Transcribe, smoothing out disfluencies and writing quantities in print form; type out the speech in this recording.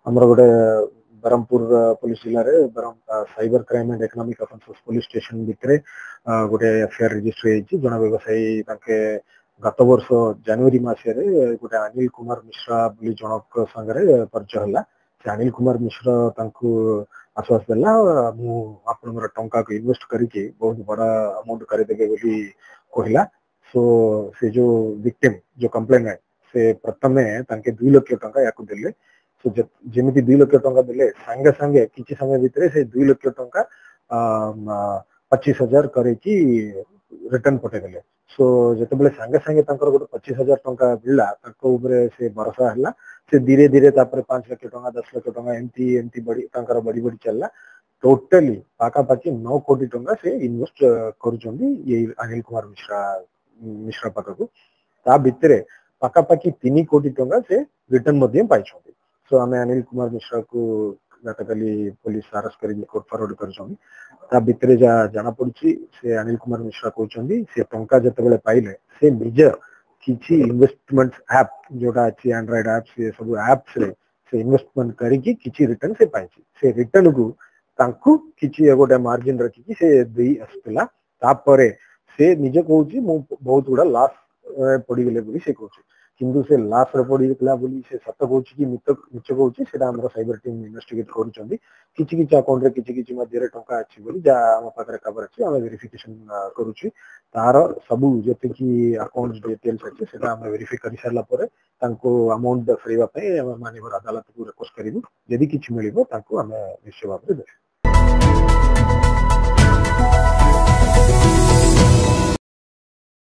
ଆମର ଗୋଟେ ବ୍ରହ୍ମପୁର पुलिस जिले में cyber crime and economic offences police station भितर गोटे एफआईआर रजिस्टर होती जन व्यवसायी गत वर्ष जनवरी मसीह गोटे अनिल कुमार मिश्रा बोली जनक संगे परिचय है से अनिल कुमार मिश्र आश्वास देला मुझे टंका को इन्वेस्ट करके बहुत बड़ा अमाउंट करदेवे बोली कहला सो से जो विक्टिम जो कंप्लेनेंट से प्रथमे 2 लाख टंका या देले सो जमी 2 लाख टंका देले सांगे सांगे किसी समय भितर से 2 लाख टंका 25,000 करके रिटर्न पठेदेले सो जिते सांगे सांगे गोटे 25,000 टंका मिलला से भरोसा है से धीरे धीरे 5 लाख टंका 10 लाख टंका एमती एमती बढ़ी बढ़ी चलला टोटली पाखापाखि 9 कोटी टंका से इन्वेस्ट करुचंदी ये अनिल कुमार मिश्रा पाखक ता भितर पाखापाखि 3 कोटी टंका से रिटर्न मध्य पाई सो आम अनिल कुमार मिश्रा को गतकाली पुलिस अरेस्ट करके कोर्ट फॉरवर्ड कर भितर जहाँ जना पड़ी से अनिल कुमार मिश्रा कहते से टंका जिते पाइले से निज किसी इन्वेस्टमेंट ऐप जोटा अच्छी एंड्रॉइड ऐप्स ये सब ऐप्स रे से इन्वेस्टमेंट करके किसी रिटर्न से पाई से रिटर्न को तांकु किसी गोटे मार्जिन रखिकी से दे आसला तापर से निजे कहूँ मु बहुत गुड़ा लास पड़गले बोली से कहूँ किंतु से लास्ट रे पड़गला बोली से सत कहूँ कि मिछ कहूँ से साइबर टीम इन्वेस्टिगेट करुँच किसी अकाउंट रे किसी मध्य टंका अच्छी बोली जहाँ आम पाखे खबर अच्छी आम वेरिफिकेशन करुँच तार सबू जी अकाउंट डिटेल्स अच्छे से वेरीफाई कर सारापर अमाउंट फेरवाई माननीय अदालत को रिक्वेस्ट करूँ जदि किसी मिले आम निश्चय भाव में देखें।